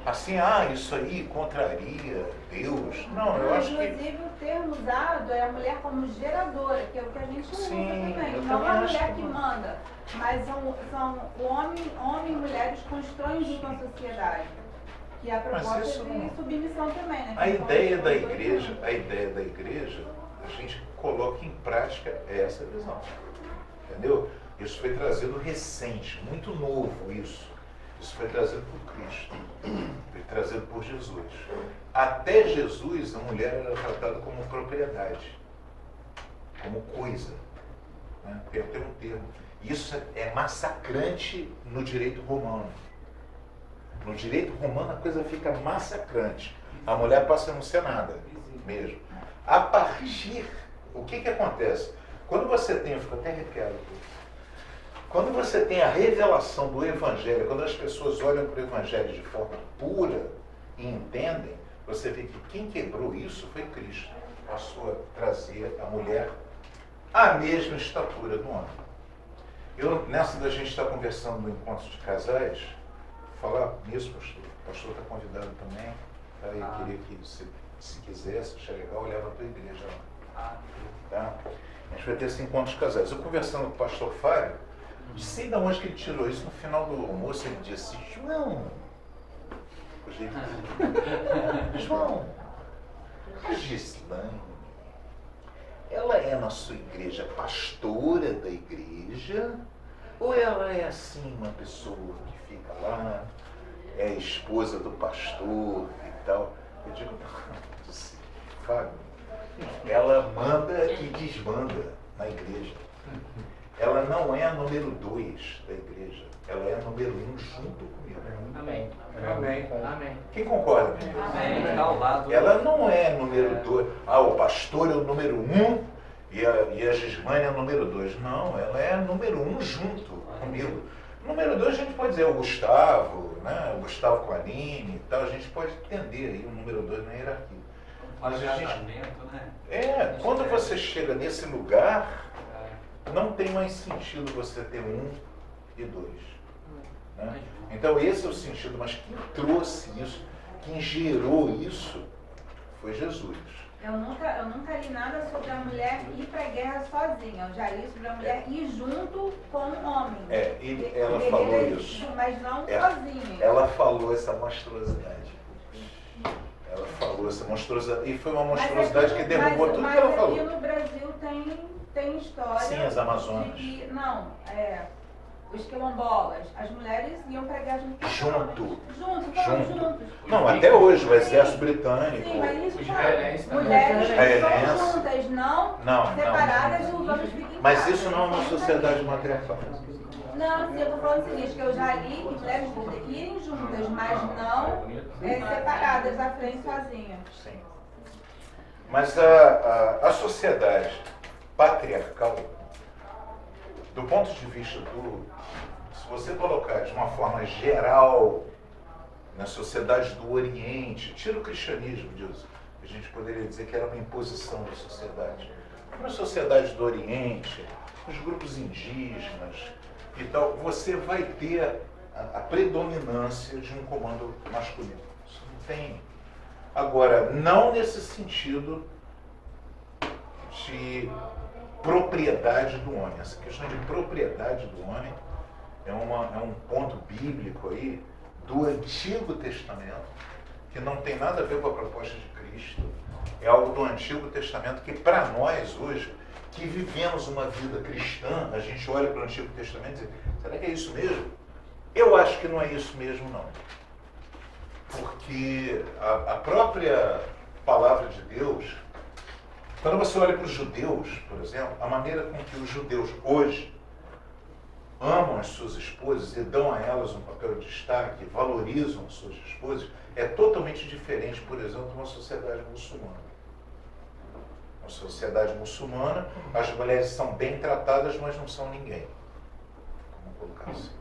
Assim, isso aí contraria Deus. Não, eu acho que... Inclusive, o termo usado é a mulher como geradora, que é o que a gente usa Sim, também. eu Não também a acho mulher que que não. manda, mas são homem e mulheres constroem junto a sociedade. Que é a proposta isso de não- submissão também, né? A Que são ideia os da dois igreja, juntos. a ideia da igreja, a gente coloca em prática essa visão. Entendeu? Isso foi trazido recente, muito novo isso. Isso foi trazido por Cristo, foi trazido por Jesus. Até Jesus, a mulher era tratada como propriedade, como coisa. Né? Tem um termo. Isso é massacrante no direito romano. No direito romano a coisa fica massacrante. A mulher passa a não ser nada mesmo. A partir... O que acontece? Quando você tem... Eu fico até arrepiado com isso. Quando você tem a revelação do Evangelho, quando as pessoas olham para o Evangelho de forma pura e entendem, você vê que quem quebrou isso foi Cristo. Passou a trazer a mulher à mesma estatura do homem. Nessa da gente estar conversando no encontro de casais, falar nisso, pastor. O pastor está convidado também. Tá? Eu queria que, se quisesse, achar legal, olhava a tua igreja lá. Tá? A gente vai ter esse encontro de casais. Eu conversando com o pastor Fábio, não sei de onde que ele tirou isso. No final do almoço ele disse: João, João, a Gislane, ela é na sua igreja pastora da igreja? Ou ela é assim, uma pessoa que fica lá, é esposa do pastor e tal? Eu digo: não, Fábio, ela manda e desmanda na igreja. ela não é a número 2 da igreja, ela é a número 1 junto comigo. Amém. Amém. Amém. Quem concorda comigo? Amém. Está ao lado. Ela não é número 2, o pastor é o número 1 e a Gislaine é o número 2. Não, ela é a número 1 junto comigo. Número 2 a gente pode dizer o Gustavo, né? O Gustavo com a Aline e tal, a gente pode entender aí o número 2 na hierarquia. Mas a gente, né? quando você chega nesse lugar, não tem mais sentido você ter 1 e 2. Né? Então esse é o sentido, mas quem trouxe isso, quem gerou isso, foi Jesus. Eu nunca li nada sobre a mulher ir para a guerra sozinha. Eu já li sobre a mulher ir junto com o homem. Ela falou isso. Mas não sozinha. Ela falou essa monstruosidade. Ela falou essa monstruosidade. E foi uma monstruosidade que derrubou tudo que ela falou. Mas aqui no Brasil tem história. Sim, as Amazonas. De que, os quilombolas, as mulheres iam pregar junto. Juntos. Não, até hoje, o exército britânico. Sim, mas isso israelenses também. mulheres Israelenses. são juntas, não separadas e os homens ficam em Mas casa. isso não é uma sociedade matriarcal. Não, eu tô falando o seguinte, que eu já li que mulheres irem juntas, mas não separadas à frente sozinhas. Sim. Mas a sociedade patriarcal, do ponto de vista se você colocar de uma forma geral na sociedade do Oriente, tira o cristianismo disso, a gente poderia dizer que era uma imposição da sociedade. Na sociedade do Oriente, os grupos indígenas e tal, você vai ter a predominância de um comando masculino. Isso não tem. Agora, não nesse sentido de propriedade do homem. Essa questão de propriedade do homem é um ponto bíblico aí do Antigo Testamento, que não tem nada a ver com a proposta de Cristo. É algo do Antigo Testamento que, para nós hoje, que vivemos uma vida cristã, a gente olha para o Antigo Testamento e diz, será que é isso mesmo? Eu acho que não é isso mesmo, não. Porque a própria palavra de Deus, quando você olha para os judeus, por exemplo, a maneira com que os judeus hoje amam as suas esposas e dão a elas um papel de destaque, valorizam as suas esposas, é totalmente diferente, por exemplo, de uma sociedade muçulmana. Na sociedade muçulmana, as mulheres são bem tratadas, mas não são ninguém. Vamos colocar assim.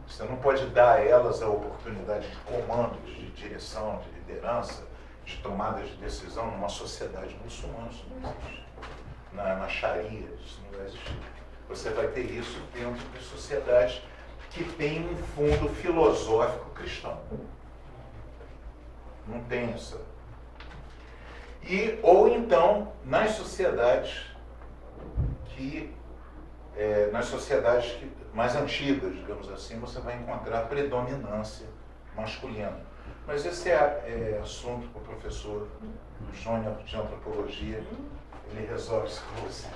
Você não pode dar a elas a oportunidade de comandos, de direção, de liderança, de tomada de decisão numa sociedade muçulmana. Isso não existe. Na Sharia, isso não vai existir. Você vai ter isso dentro de sociedades que têm um fundo filosófico cristão. Não tem essa. Ou então, nas sociedades mais antigas, digamos assim, você vai encontrar predominância masculina. Mas esse é assunto para o professor Júnior de Antropologia, ele resolve isso com vocês.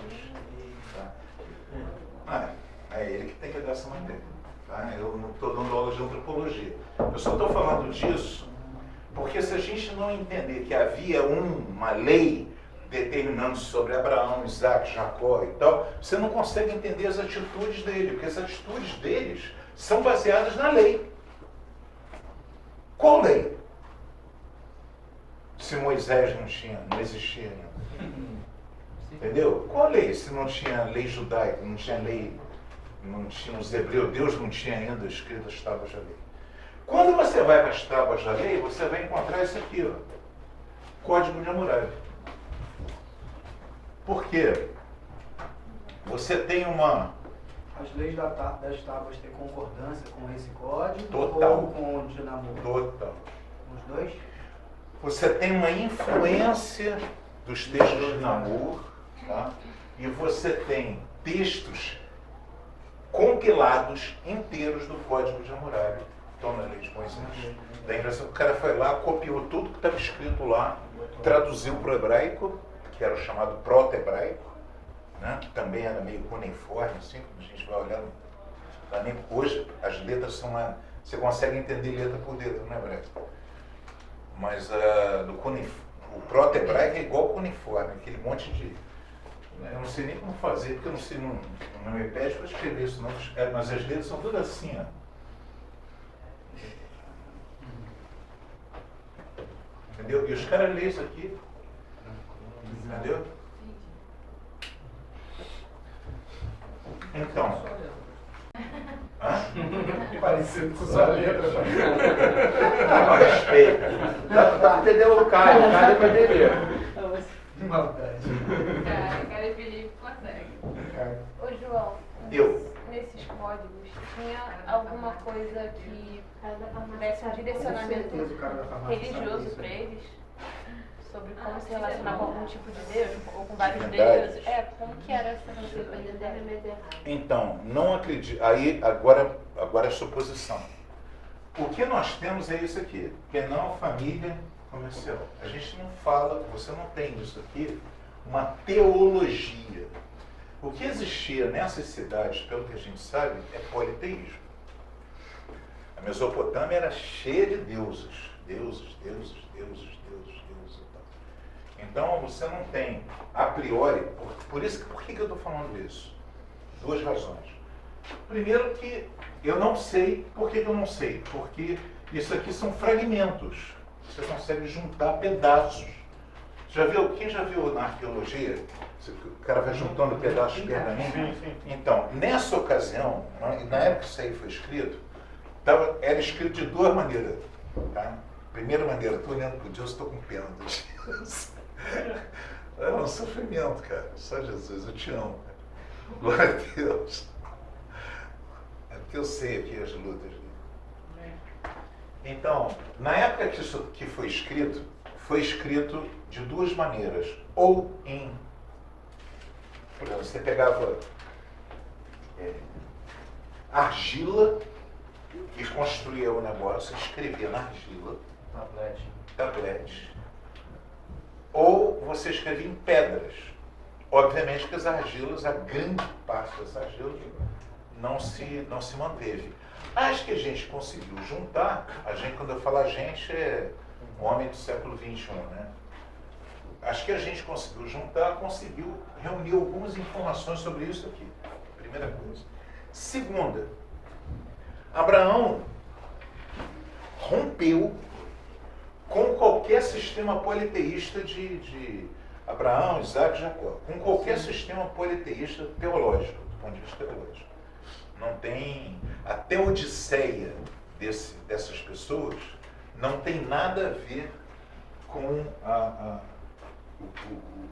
Tá? É ele que tem que dar essa matéria. Tá? Eu não estou dando aula de Antropologia. Eu só estou falando disso porque se a gente não entender que havia uma lei determinando sobre Abraão, Isaac, Jacó e tal, você não consegue entender as atitudes dele, porque as atitudes deles são baseadas na lei. Qual lei? Se Moisés não existia ainda. Entendeu? Qual lei? Se não tinha lei judaica, não tinha lei, não tinha os hebreus, Deus não tinha ainda escrito as tábuas da lei. Quando você vai para as tábuas da lei, você vai encontrar isso aqui, ó, Código de Hammurabi. Por quê? Você tem As leis das tábuas têm concordância com esse código? Total. Ou com o de namoro? Total. Os dois? Você tem uma influência dos textos de Namor, tá? E você tem textos compilados inteiros do Código de Hammurabi, estão na lei de Moisés. Da impressão que o cara foi lá, copiou tudo que estava escrito lá, traduziu para o hebraico, que era o chamado proto-hebraico, né? Que também era meio cuneiforme, assim, quando a gente vai olhar. Hoje as letras são lá, você consegue entender letra por letra no hebraico. Mas o proto-hebraico é igual ao cuneiforme, aquele monte Eu não sei nem como fazer, porque eu não sei, não me pede para escrever isso, não, mas as letras são todas assim, ó. Entendeu? E os caras lêem isso aqui. Entendeu? Então. Hã? Parecido com sua letra. Não, respeito. Dá pra entender o Caio vai entender. Maldade. Cara, e Felipe consegue. Ô João, Eu. Nesses códigos, tinha alguma coisa que desse um direcionamento certeza o cara da farmácia sabe religioso isso. para eles? Sobre como se relacionar com algum tipo de Deus, ou com vários Verdade. deuses? Como que era essa relação? Então, não acredito. Aí, agora é suposição. O que nós temos é isso aqui. Penal, família, comercial. A gente não fala, você não tem isso aqui, uma teologia. O que existia nessas cidades, pelo que a gente sabe, é politeísmo. A Mesopotâmia era cheia de deuses. Deuses. Então, você não tem, a priori, por que eu estou falando isso? Duas razões. Primeiro que eu não sei, por que eu não sei? Porque isso aqui são fragmentos. Você consegue juntar pedaços. Quem já viu na arqueologia? O cara vai juntando pedaços permanentes. Então, nessa ocasião, na época que isso aí foi escrito, era escrito de duas maneiras. Tá? Primeira maneira, estou olhando para Deus, estou com pena de Deus. É um sofrimento, cara. Só Jesus, eu te amo. Glória a Deus. É porque eu sei aqui as lutas. Então, na época que isso que foi escrito de duas maneiras. Ou em... Por exemplo, você pegava argila e construía o negócio, escrevia na argila. Tablete. Ou você escrevia em pedras. Obviamente que as argilas, a grande parte das argilas não se manteve. As que a gente conseguiu juntar, quando eu falo a gente, é um homem do século XXI, né? As que a gente conseguiu juntar, conseguiu reunir algumas informações sobre isso aqui. Primeira coisa. Segunda, Abraão rompeu com qualquer sistema politeísta de Abraão, Isaac e Jacó, com qualquer sistema politeísta teológico, do ponto de vista teológico. Não tem, a teodiceia dessas pessoas não tem nada a ver com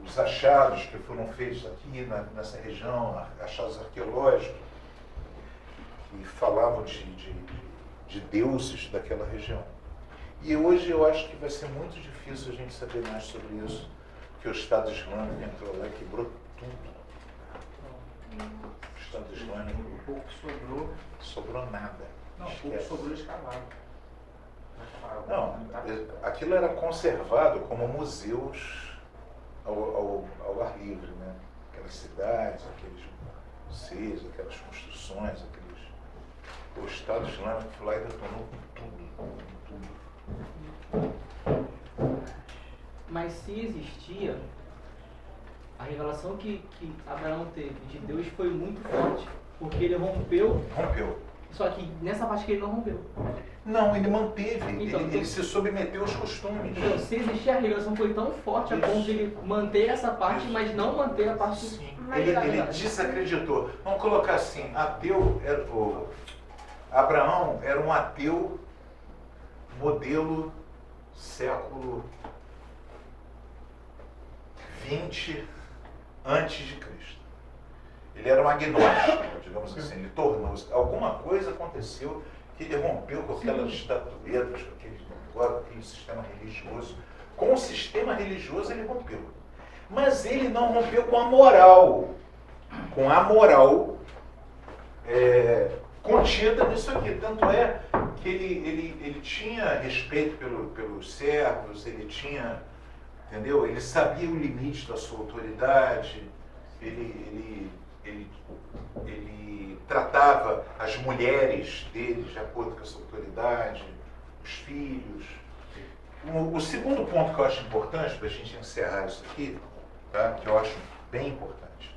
os achados que foram feitos aqui nessa região, achados arqueológicos, que falavam de deuses daquela região. E hoje eu acho que vai ser muito difícil a gente saber mais sobre isso, porque o Estado Islâmico entrou lá e quebrou tudo. O Estado Islâmico... O pouco sobrou... Sobrou nada. Não, o pouco sobrou escavado. Não, aquilo era conservado como museus ao ar livre, né? Aquelas cidades, aqueles museus, aquelas construções, o Estado Islâmico foi lá e detonou com tudo. Mas se existia, a revelação que Abraão teve de Deus foi muito forte, porque ele rompeu. Só que nessa parte que ele não rompeu. Não, ele manteve, então, ele se submeteu aos costumes. Então, se existia, a revelação foi tão forte a ponto de ele manter essa parte, mas não manter a parte... Sim, ele desacreditou. Vamos colocar assim, ateu, Abraão era um ateu modelo século 20 antes de Cristo. Ele era um agnóstico, digamos assim, ele tornou-se. Alguma coisa aconteceu que ele rompeu com aquelas estatuetas, com aquele sistema religioso. Com o sistema religioso ele rompeu. Mas ele não rompeu com a moral. Com a moral contida nisso aqui. Tanto é que ele tinha respeito pelos servos, ele tinha, entendeu? Ele sabia o limite da sua autoridade, ele tratava as mulheres dele de acordo com essa autoridade, os filhos. O segundo ponto que eu acho importante para a gente encerrar isso aqui, tá? Que eu acho bem importante.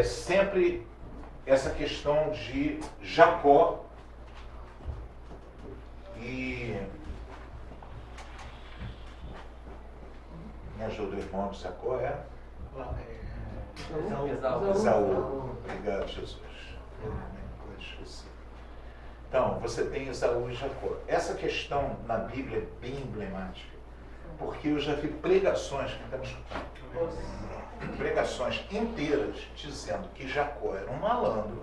sempre essa questão de Jacó e... Me ajuda o irmão de Jacó, Esaú. Obrigado, Jesus. Então, você tem Esaú e Jacó. Essa questão na Bíblia é bem emblemática, porque eu já vi pregações, que estamos escutando, pregações inteiras dizendo que Jacó era um malandro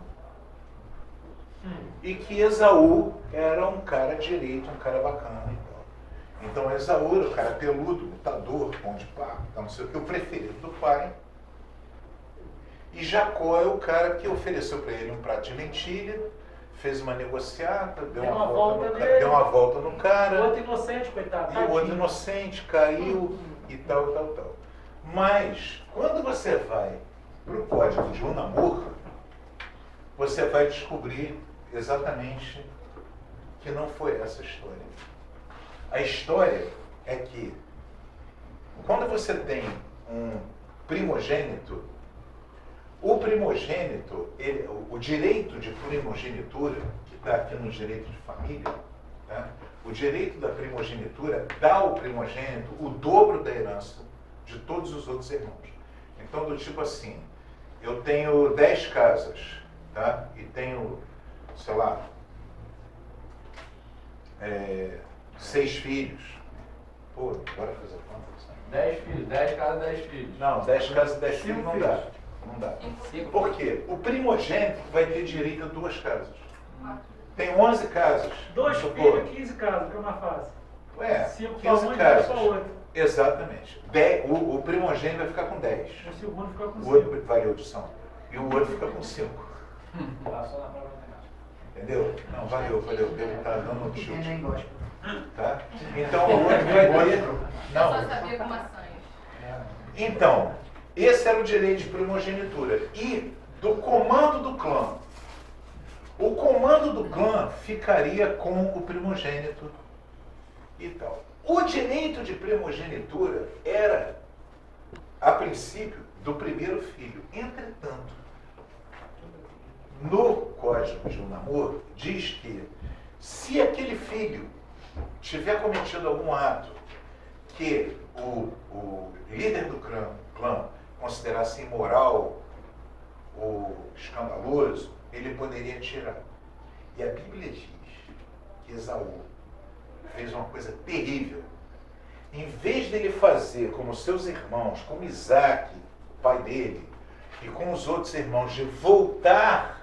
e que Esaú era um cara direito, um cara bacana e tal. Então Esaú era o cara peludo, lutador, pão de papo, não sei o que, o preferido do pai. E Jacó é o cara que ofereceu para ele um prato de lentilha, fez uma negociata, deu uma volta no cara. O outro inocente, coitado. E o outro inocente caiu e tal. Mas, quando você vai para o código de Unamur, você vai descobrir exatamente que não foi essa a história. A história é que, quando você tem um primogênito, o primogênito, o direito de primogenitura, que está aqui no direito de família, né? O direito da primogenitura dá ao primogênito o dobro da herança de todos os outros irmãos. Então, do tipo assim, eu tenho 10 casas, tá? E tenho, sei lá, 6 filhos. Pô, bora fazer conta. 10 filhos, 10 casas, 10 filhos. Não, 10 casas, 10 filhos não dá. Não dá. Por quê? O primogênito vai ter direito a 2 casas. Tem 11 casas. 2 filhos, 15 casas, que é uma fase. 5 para 1 e 10 para 8. Exatamente. O primogênito vai ficar com 10. O segundo fica com 5. O outro valeu audição. E o outro fica com 5. Entendeu? Não, valeu. Ele está dando um chute. Tá? Então o outro vai ter... Não. Só sabia com maçãs. Então, esse era o direito de primogenitura. E do comando do clã. O comando do clã ficaria com o primogênito e tal. O direito de primogenitura era, a princípio, do primeiro filho. Entretanto, no Código de Unamur, diz que se aquele filho tiver cometido algum ato que o líder do clã considerasse imoral ou escandaloso, ele poderia tirar. E a Bíblia diz que Esaú fez uma coisa terrível. Em vez dele fazer como seus irmãos, como Isaac, pai dele, e com os outros irmãos, de voltar...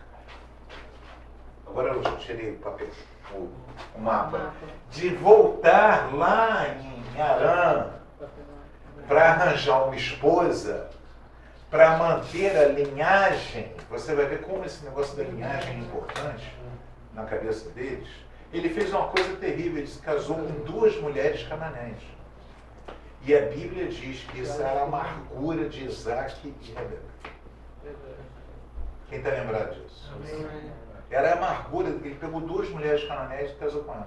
Agora eu tirei o papel, o mapa. De voltar lá em Harã para arranjar uma esposa, para manter a linhagem. Você vai ver como esse negócio da linhagem é importante na cabeça deles. Ele fez uma coisa terrível, ele se casou com 2 mulheres cananeus. E a Bíblia diz que isso era a amargura de Isaac e Rebeca. Quem está lembrado disso? Era a amargura, ele pegou 2 mulheres cananéias e casou com elas.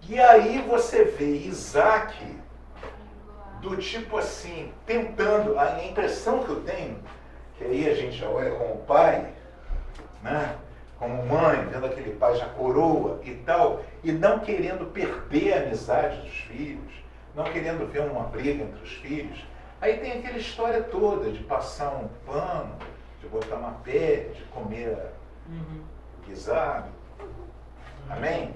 E aí você vê Isaac do tipo assim, tentando, a impressão que eu tenho, que aí a gente já olha como pai, né? Como mãe, vendo aquele pai já coroa e tal, e não querendo perder a amizade dos filhos, não querendo ver uma briga entre os filhos. Aí tem aquela história toda de passar um pano, de botar uma pé, de comer guisado. Amém?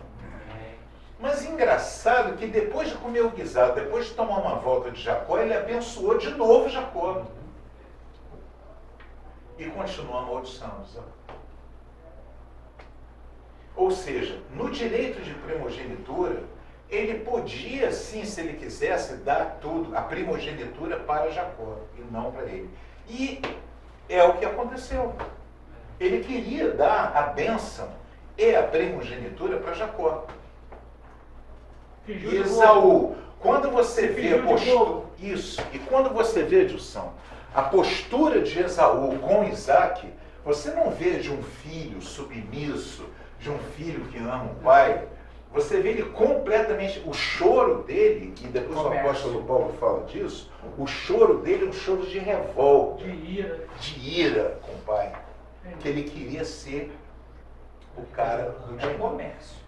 Mas engraçado que depois de comer o guisado, depois de tomar uma volta de Jacó, ele abençoou de novo Jacó. E continua amaldiçoando Jacó. Ou seja, no direito de primogenitura, ele podia, sim, se ele quisesse, dar tudo, a primogenitura para Jacó, e não para ele. E é o que aconteceu. Ele queria dar a bênção e a primogenitura para Jacó. E Esaú, quando você vê a postura... Isso, e quando você vê, Edilson, a postura de Esaú com Isaac, você não vê de um filho submisso, de um filho que ama o pai, Você vê ele completamente, o choro dele, e depois o apóstolo Paulo fala disso, o choro dele é um choro de revolta, de ira com o pai, que ele queria ser o cara do dinheiro. Comércio.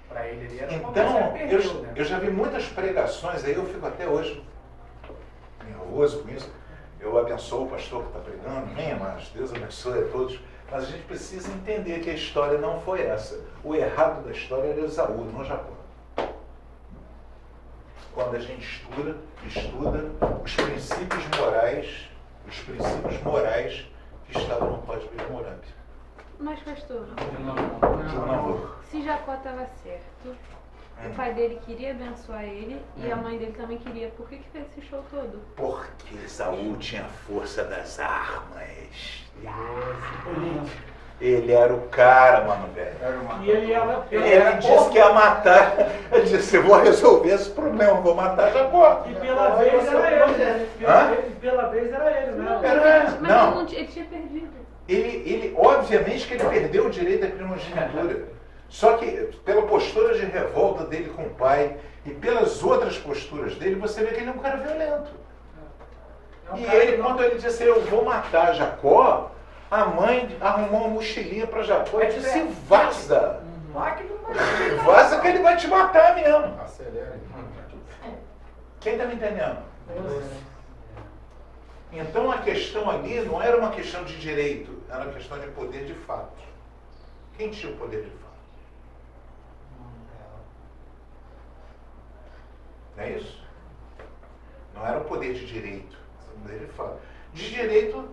Para ele era Então, eu já vi muitas pregações, aí eu fico até hoje nervoso com isso. Eu abençoo o pastor que está pregando, amém, mas Deus abençoe a todos. Mas a gente precisa entender que a história não foi essa. O errado da história era Esaú, não Jacó. Quando a gente estuda os princípios morais que estavam no Código de Hammurabi. Mas, pastor, De um namoro. se Jacó estava certo, o pai dele queria abençoar ele e a mãe dele também queria, por que fez esse show todo? Porque Esaú tinha a força das armas. Ele era o cara, mano, velho. E ele disse que ia matar. Ele disse, eu vou resolver esse problema, vou matar Jacó. E pela vez era ele. Pela vez era ele, né? Mas ele tinha perdido. Ele, obviamente que ele perdeu o direito à primogenitura. Só que pela postura de revolta dele com o pai e pelas outras posturas dele, você vê que ele é um cara violento. E ele, quando ele disse assim, eu vou matar Jacó, a mãe arrumou uma mochilinha para Jacó e disse, vaza. Vaza que ele vai te matar mesmo. Acelera. Quem está me entendendo? Então a questão ali não era uma questão de direito, era uma questão de poder de fato. Quem tinha o poder de fato? Não é isso? Não era o poder de direito, era o poder de fato. De direito,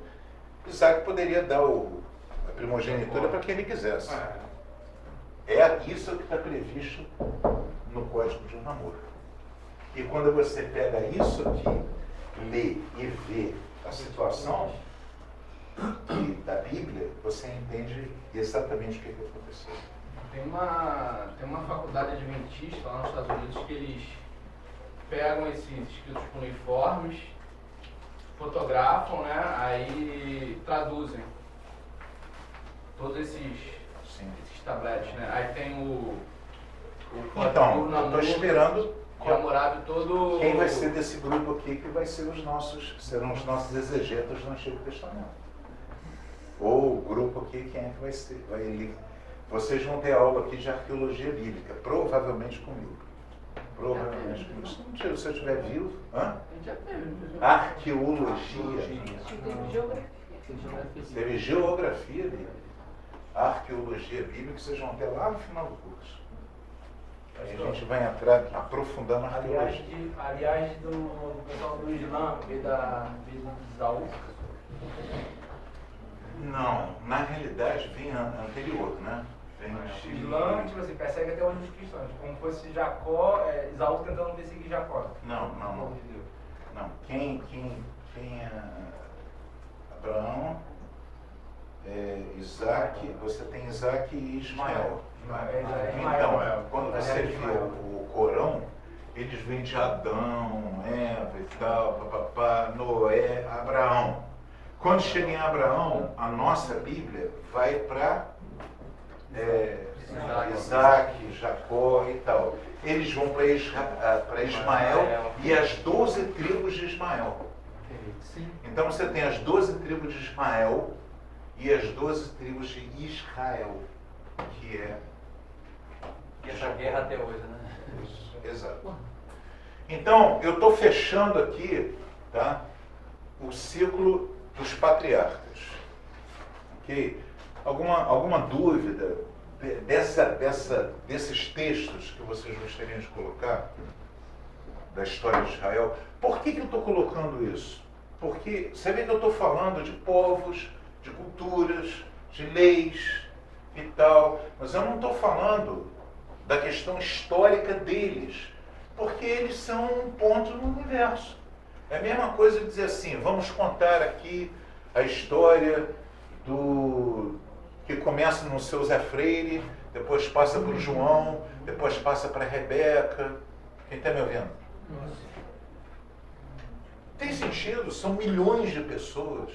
Isaac poderia dar a primogenitura para quem ele quisesse. É isso que está previsto no Código de Namoro. E quando você pega isso aqui, lê e vê a situação da Bíblia, você entende exatamente o que aconteceu. Tem uma faculdade adventista lá nos Estados Unidos que eles pegam esses escritos cuneiformes, fotografam, né? Aí traduzem todos esses tabletes, né? Aí tem o então, eu estou esperando de Hammurabi todo. Quem vai ser desse grupo aqui que vai ser serão os nossos exegetas do Antigo Testamento. Ou o grupo aqui, quem é que vai ser? Vocês vão ter aula aqui de arqueologia bíblica, provavelmente comigo. Provavelmente comigo. Se eu estiver vivo, arqueologia. Teve geografia bíblica. Arqueologia bíblica que vocês vão ter lá no final do curso. Aí a gente vai entrar aprofundando a arqueologia. Aliás, do pessoal do Islã e da vida de Esaú? Não, na realidade vem anterior, né? Vem O Islã, tipo assim, persegue até hoje os cristãos. Como fosse Jacó, Esaú tentando perseguir Jacó. Não. Quem é Abraão, Isaac, você tem Isaac e Ismael. Então, quando você vê o Corão, eles vêm de Adão, Eva e tal, papapá, Noé, Abraão. Quando chega em Abraão, a nossa Bíblia vai para Isaac, Jacó e tal. Eles vão para Ismael e as 12 tribos de Ismael. Então você tem as 12 tribos de Ismael e as 12 tribos de Israel, que é... E essa guerra até hoje, né? Isso, exato. Então, eu estou fechando aqui, tá, o ciclo dos patriarcas. Ok? Alguma dúvida desses textos que vocês gostariam de colocar, da história de Israel? Por que eu estou colocando isso? Porque você vê que eu estou falando de povos, de culturas, de leis e tal, mas eu não estou falando da questão histórica deles, porque eles são um ponto no universo. É a mesma coisa dizer assim, vamos contar aqui a história que começa no seu Zé Freire, depois passa para o João, depois passa para a Rebeca. Quem está me ouvindo? Tem sentido, são milhões de pessoas.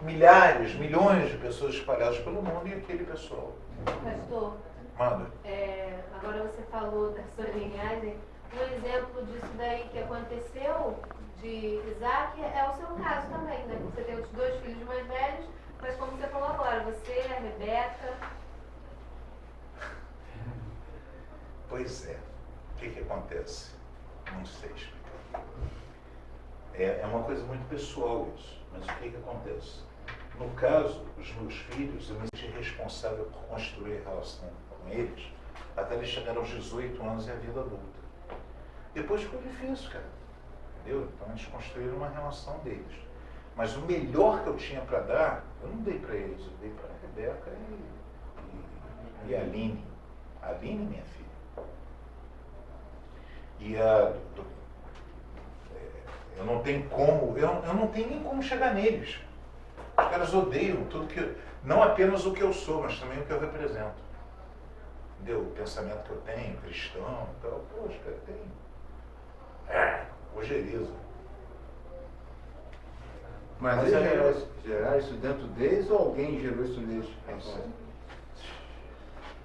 milhares, milhões de pessoas espalhadas pelo mundo e aquele pessoal. Pastor, Manda. agora você falou da sua linhagem. Um exemplo disso daí que aconteceu de Isaac é o seu caso também, né? Você tem os 2 filhos mais velhos, mas como você falou agora, você, a Rebeca. Pois é. O que acontece? Não sei explicar. É uma coisa muito pessoal isso, mas o que acontece? No caso, os meus filhos, eu me senti responsável por construir a relação com eles até eles chegarem aos 18 anos e a vida adulta. Depois ficou difícil, cara. Entendeu? Então eles construíram uma relação deles. Mas o melhor que eu tinha para dar, eu não dei para eles, eu dei para a Rebeca e a Aline. A Aline, minha filha. E eu não tenho como, eu não tenho nem como chegar neles. Os caras odeiam tudo que não apenas o que eu sou, mas também o que eu represento. Entendeu? O pensamento que eu tenho, cristão e tal. Pô, os caras têm. Ojeriza. Mas eles geraram isso dentro deles ou alguém gerou isso neles?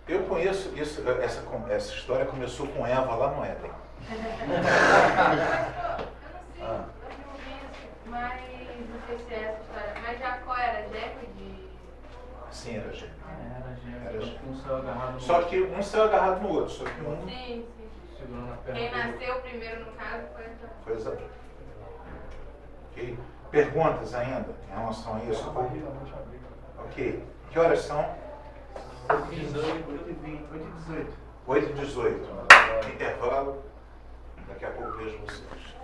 Eu conheço isso, essa história começou com Eva lá no Éden. Eu não vi isso, mas não sei se é essa história. Mas Jacó era gêmeo de. Sim, era gêmeo. Era gêmeo. Era gêmeo. Um saiu agarrado no Só que um saiu agarrado no outro, só que um Sim, sim. segurando na perna. Quem dele. nasceu primeiro, no caso, foi essa. foi exatamente. Ok? Perguntas ainda em relação a isso? Ok. Que horas são? 8h18. Intervalo. Daqui a pouco vejo vocês.